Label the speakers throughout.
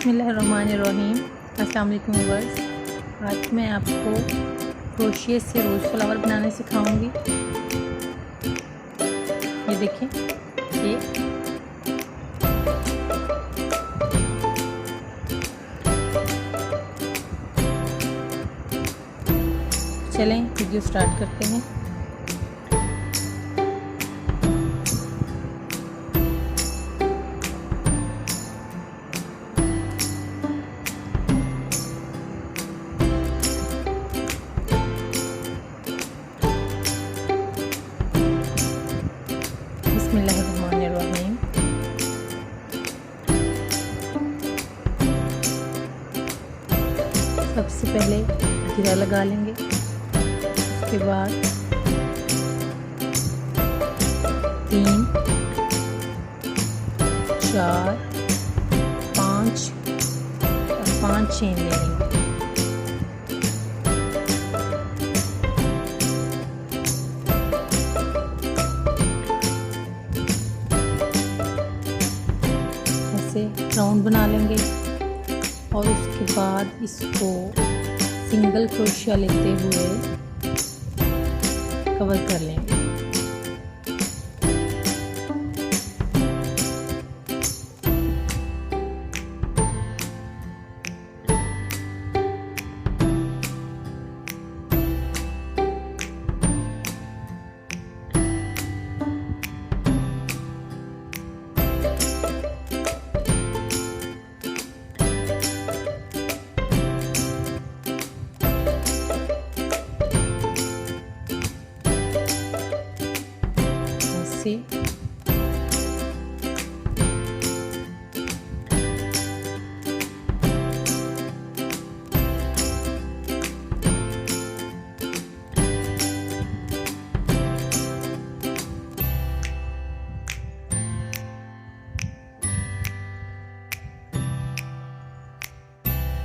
Speaker 1: बिस्मिल्लाहिर्रहमानिर्रहीम। अस्सलाम वालेकुम व्यूअर्स। आज मैं आपको क्रोशिया से रोज़ फ्लावर बनाने सिखाऊंगी। ये देखें, ये चलें वीडियो स्टार्ट करते हैं। बिस्मिल्लाहिर्रहमानिर्रहीम। सबसे पहले घेरा लगा लेंगे, उसके बाद 3 4 5 और 5 चेन ले लेंगे। राउंड बना लेंगे और उसके बाद इसको सिंगल क्रोशिया लेते हुए कवर कर लेंगे।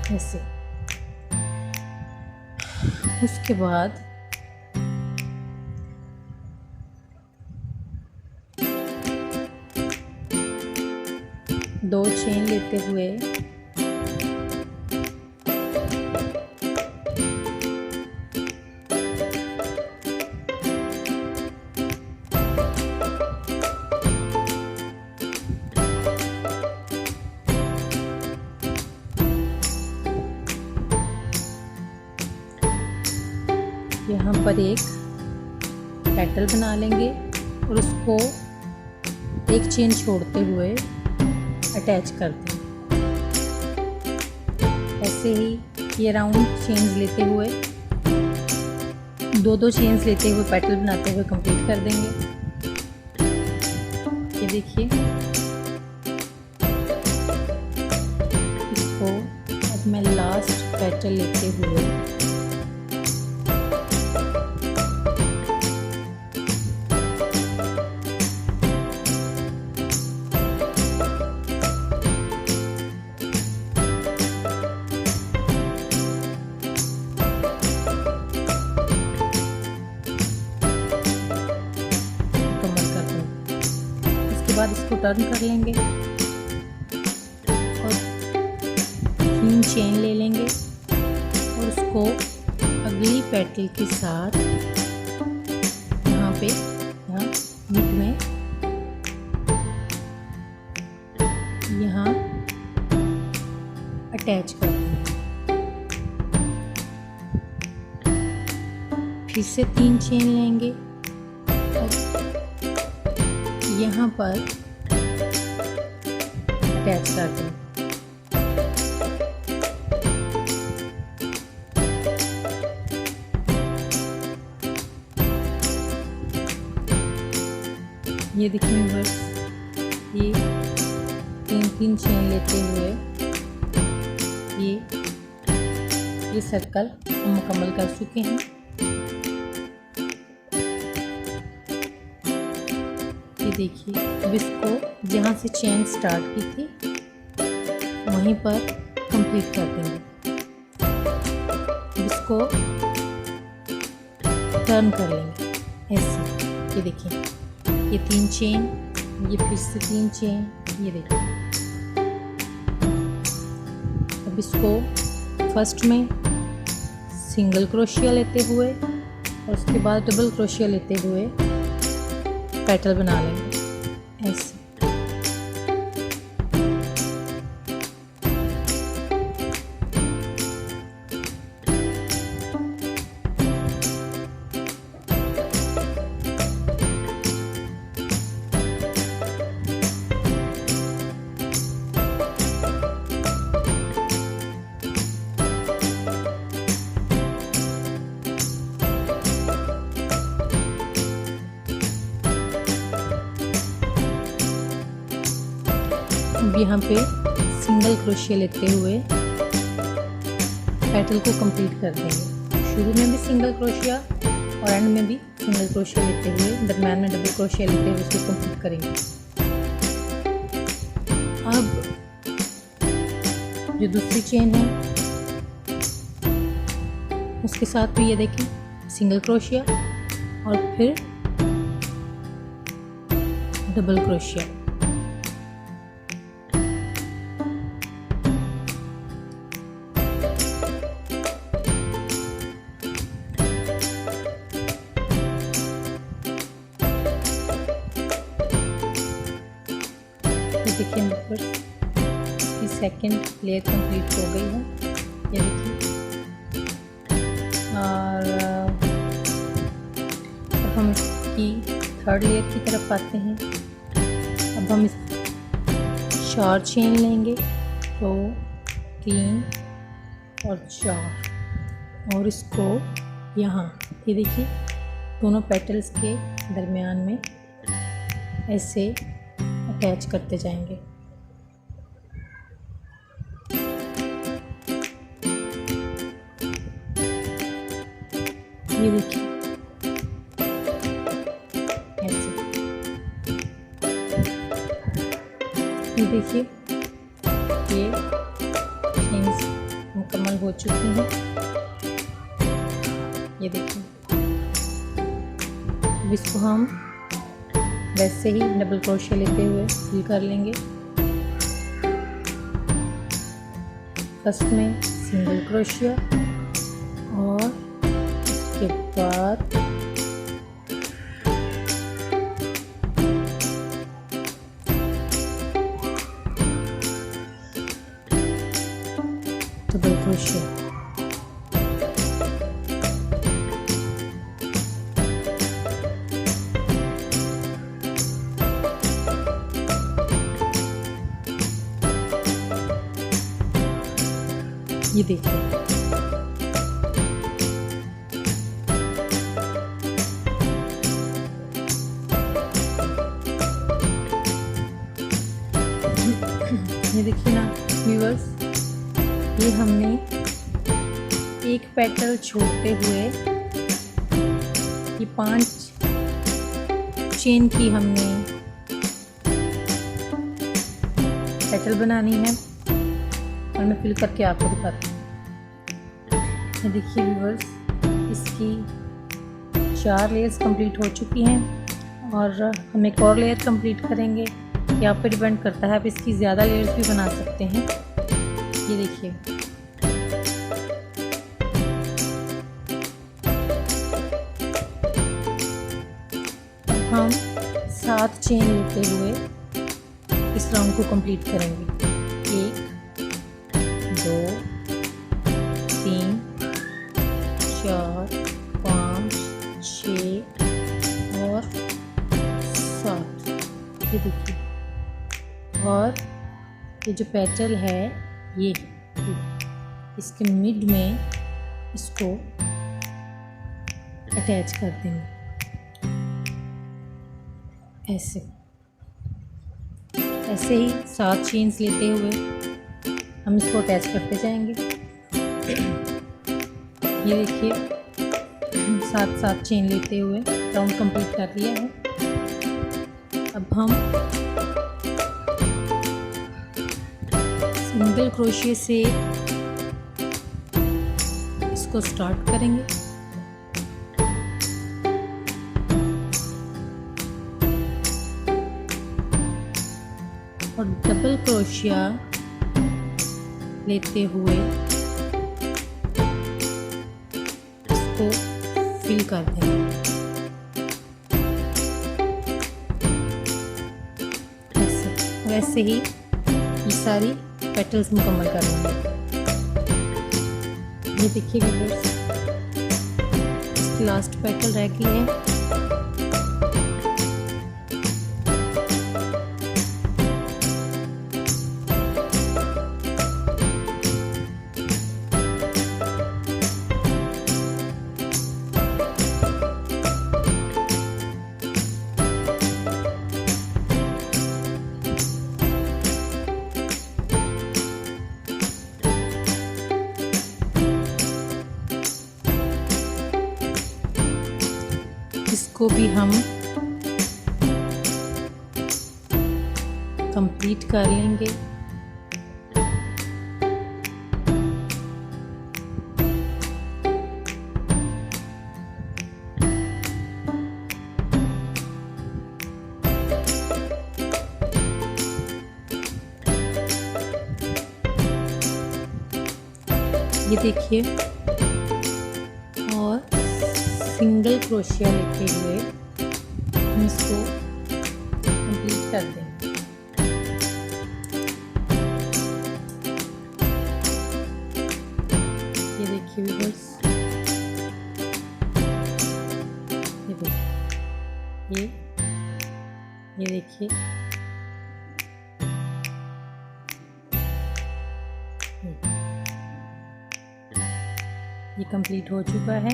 Speaker 1: ऐसे उसके बाद दो चेन लेते हुए यहाँ पर एक पेटल बना लेंगे और उसको एक चेन छोड़ते हुए अटैच कर दें। ऐसे ही ये राउंड चेन्स लेते हुए दो चेन्स लेते हुए पेटल बनाते हुए कंप्लीट कर देंगे। ये देखिए, इसको अब मैं लास्ट पेटल लेते हुए बाद इसको टर्न कर लेंगे और 3 चेन ले लेंगे और उसको अगली पेटल के साथ यहाँ मिड में यहाँ अटैच कर देंगे। फिर से 3 चेन लेंगे और यहाँ पर अटैच कर दें। ये देखिए बस ये 3 चेन लेते हुए ये सर्कल हम मुकम्मल कर चुके हैं। देखिए, अब इसको जहाँ से चेन स्टार्ट की थी वहीं पर कंप्लीट कर देंगे। इसको टर्न कर लेंगे ऐसे। ये देखिए, ये 3 चेन, ये फिर से 3 चेन, ये देखिए अब इसको फर्स्ट में सिंगल क्रोशिया लेते हुए और उसके बाद डबल क्रोशिया लेते हुए पेटल बना लेंगे ऐसे। अब यहाँ पे सिंगल क्रोशिया लेते हुए पेटल को कंप्लीट कर देंगे। शुरू में भी सिंगल क्रोशिया और एंड में भी सिंगल क्रोशिया लेते हुए दरम्यान में डबल क्रोशिया लेते हुए उसको कंप्लीट करेंगे। अब जो दूसरी चेन है उसके साथ भी ये देखें सिंगल क्रोशिया और फिर डबल क्रोशिया। देखिए ऊपर इसकी सेकंड लेयर कंप्लीट हो गई है, ये देखिए। और अब हम इसकी थर्ड लेयर की तरफ आते हैं। अब हम इस 4 चेन लेंगे, 2 3 और 4 और इसको यहाँ ये देखिए दोनों पेटल्स के दरमियान में ऐसे अटैच करते जाएंगे। ये देखिए ऐसे, ये देखिए ये चेन्स मुकम्मल हो चुकी हैं। ये देखिए अब इसको हम वैसे ही डबल क्रोशिया लेते हुए फिल कर लेंगे। फर्स्ट में सिंगल क्रोशिया और उसके बाद डबल क्रोशिया। ये देखिए ये देखिए ना व्यूअर्स, ये हमने एक पेटल छोड़ते हुए ये 5 चेन की हमने पेटल बनानी है और मैं फिल करके आपको दिखाती हूँ। ये देखिए व्यूअर्स, इसकी 4 लेयर्स कंप्लीट हो चुकी हैं और हम एक और लेयर कंप्लीट करेंगे। ये आप पे डिपेंड करता है, आप इसकी ज़्यादा लेयर्स भी बना सकते हैं। ये देखिए अब हम 7 चेन लेते हुए इस राउंड को कंप्लीट करेंगे। 1 2 3 4 5 6 और 7। ये देखिए, और ये जो पेटल है ये इसके मिड में इसको अटैच कर देंगे ऐसे। ऐसे ही 7 चेन्स लेते हुए हम इसको अटैच करते जाएंगे। ये देखिए 7 चेन लेते हुए राउंड कंप्लीट कर लिया है। अब हम सिंगल क्रोशिया से इसको स्टार्ट करेंगे और डबल क्रोशिया लेते हुए इसको फिल कर देंगे। वैसे ही ये सारी पेटल्स मुकम्मल कर लेंगे। ये देखिए व्यूअर्स, इसकी लास्ट पेटल रह गई है। इसको भी हम कंप्लीट कर लेंगे। ये देखिए, और सिंगल क्रोशिया लेते हुए हम इसको कंप्लीट कर देंगे। ये देखिए व्यूअर्स, ये देखिए, ये कंप्लीट हो चुका है।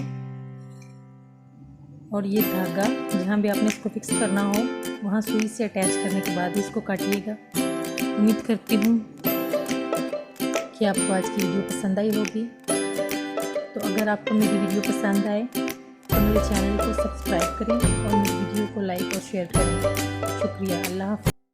Speaker 1: और ये धागा जहाँ भी आपने इसको फिक्स करना हो वहाँ सुई से अटैच करने के बाद इसको काटिएगा। उम्मीद करती हूँ कि आपको आज की वीडियो पसंद आई होगी। तो अगर आपको मेरी वीडियो पसंद आए तो मेरे चैनल को सब्सक्राइब करें और मेरी वीडियो को लाइक और शेयर करें। शुक्रिया। अल्लाह हाफ़िज़।